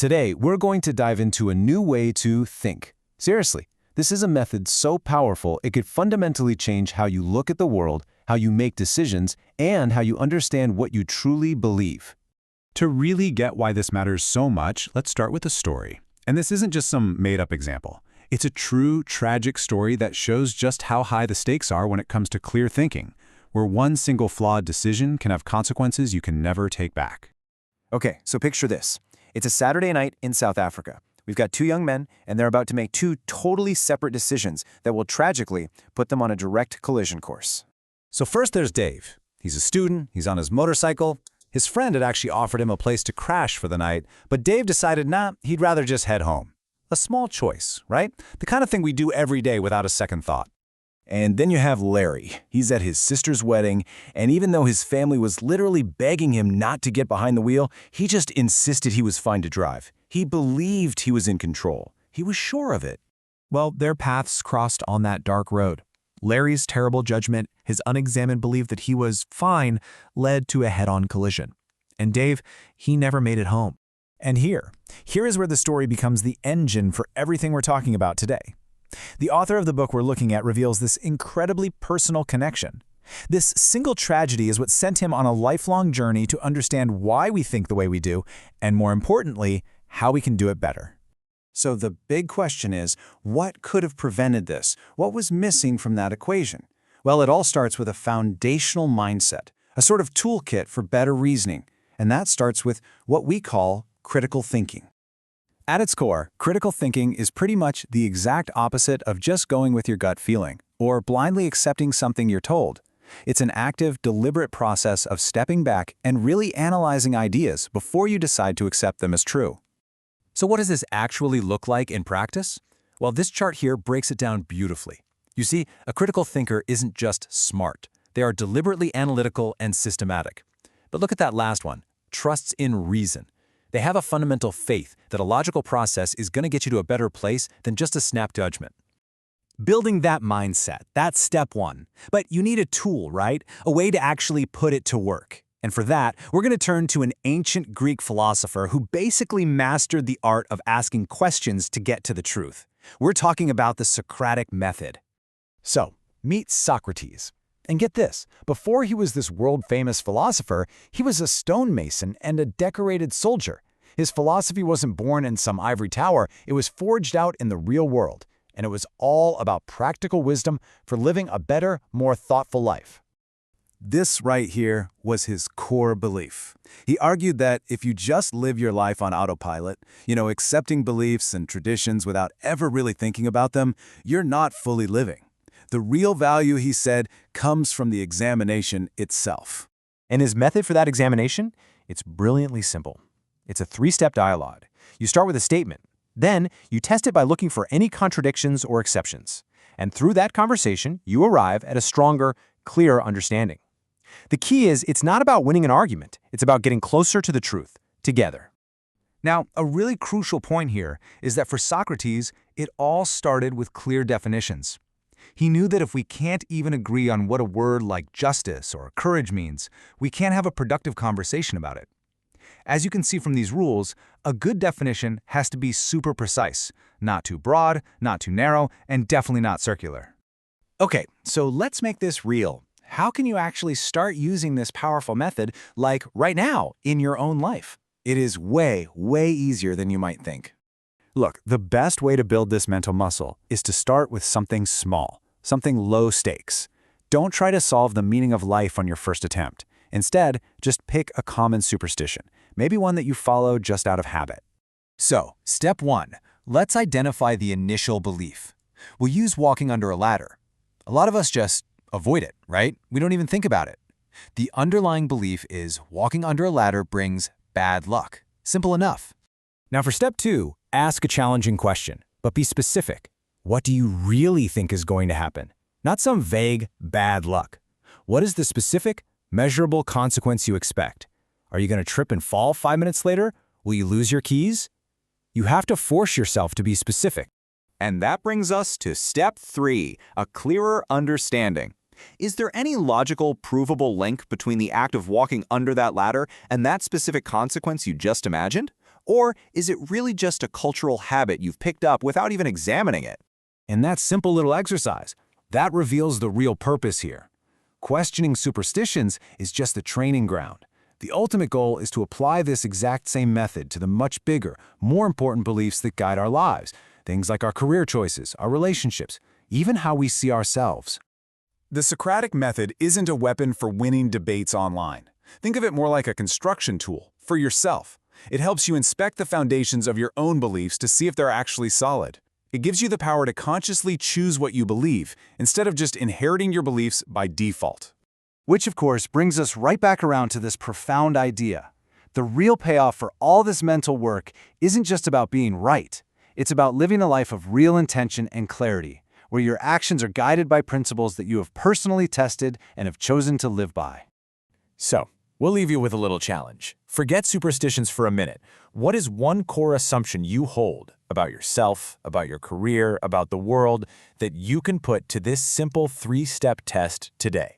Today, we're going to dive into a new way to think. Seriously, this is a method so powerful it could fundamentally change how you look at the world, how you make decisions, and how you understand what you truly believe. To really get why this matters so much, let's start with a story. And this isn't just some made-up example. It's a true, tragic story that shows just how high the stakes are when it comes to clear thinking, where one single flawed decision can have consequences you can never take back. Okay, so picture this. It's a Saturday night in South Africa. We've got two young men, and they're about to make two totally separate decisions that will tragically put them on a direct collision course. So first there's Dave. He's a student, he's on his motorcycle. His friend had actually offered him a place to crash for the night, but Dave decided he'd rather just head home. A small choice, right? The kind of thing we do every day without a second thought. And then you have Larry. He's at his sister's wedding, and even though his family was literally begging him not to get behind the wheel, he just insisted he was fine to drive. He believed he was in control. He was sure of it. Well, their paths crossed on that dark road. Larry's terrible judgment, his unexamined belief that he was fine, led to a head-on collision. And Dave, he never made it home. And here is where the story becomes the engine for everything we're talking about today. The author of the book we're looking at reveals this incredibly personal connection. This single tragedy is what sent him on a lifelong journey to understand why we think the way we do, and more importantly, how we can do it better. So the big question is, what could have prevented this? What was missing from that equation? Well, it all starts with a foundational mindset, a sort of toolkit for better reasoning, and that starts with what we call critical thinking. At its core, critical thinking is pretty much the exact opposite of just going with your gut feeling or blindly accepting something you're told. It's an active, deliberate process of stepping back and really analyzing ideas before you decide to accept them as true. So what does this actually look like in practice? Well, this chart here breaks it down beautifully. You see, a critical thinker isn't just smart. They are deliberately analytical and systematic. But look at that last one, trusts in reason. They have a fundamental faith that a logical process is going to get you to a better place than just a snap judgment. Building that mindset, that's step one. But you need a tool, right? A way to actually put it to work. And for that, we're going to turn to an ancient Greek philosopher who basically mastered the art of asking questions to get to the truth. We're talking about the Socratic method. So, meet Socrates. And get this, before he was this world-famous philosopher, he was a stonemason and a decorated soldier. His philosophy wasn't born in some ivory tower, it was forged out in the real world. And it was all about practical wisdom for living a better, more thoughtful life. This right here was his core belief. He argued that if you just live your life on autopilot, accepting beliefs and traditions without ever really thinking about them, you're not fully living. The real value, he said, comes from the examination itself. And his method for that examination? It's brilliantly simple. It's a three-step dialogue. You start with a statement. Then, you test it by looking for any contradictions or exceptions. And through that conversation, you arrive at a stronger, clearer understanding. The key is, it's not about winning an argument. It's about getting closer to the truth, together. Now, a really crucial point here is that for Socrates, it all started with clear definitions. He knew that if we can't even agree on what a word like justice or courage means, we can't have a productive conversation about it. As you can see from these rules, a good definition has to be super precise, not too broad, not too narrow, and definitely not circular. Okay, so let's make this real. How can you actually start using this powerful method, like right now, in your own life? It is way, way easier than you might think. Look, the best way to build this mental muscle is to start with something small, something low stakes. Don't try to solve the meaning of life on your first attempt. Instead, just pick a common superstition, maybe one that you follow just out of habit. So, step one, let's identify the initial belief. We'll use walking under a ladder. A lot of us just avoid it, right? We don't even think about it. The underlying belief is walking under a ladder brings bad luck. Simple enough. Now for step two, ask a challenging question, but be specific. What do you really think is going to happen? Not some vague, bad luck. What is the specific, measurable consequence you expect? Are you going to trip and fall 5 minutes later? Will you lose your keys? You have to force yourself to be specific. And that brings us to step 3, a clearer understanding. Is there any logical, provable link between the act of walking under that ladder and that specific consequence you just imagined? Or is it really just a cultural habit you've picked up without even examining it? And that simple little exercise, that reveals the real purpose here. Questioning superstitions is just the training ground. The ultimate goal is to apply this exact same method to the much bigger, more important beliefs that guide our lives, things like our career choices, our relationships, even how we see ourselves. The Socratic method isn't a weapon for winning debates online. Think of it more like a construction tool for yourself. It helps you inspect the foundations of your own beliefs to see if they're actually solid. It gives you the power to consciously choose what you believe, instead of just inheriting your beliefs by default. Which, of course, brings us right back around to this profound idea. The real payoff for all this mental work isn't just about being right. It's about living a life of real intention and clarity, where your actions are guided by principles that you have personally tested and have chosen to live by. So, we'll leave you with a little challenge. Forget superstitions for a minute. What is one core assumption you hold about yourself, about your career, about the world, that you can put to this simple 3-step test today?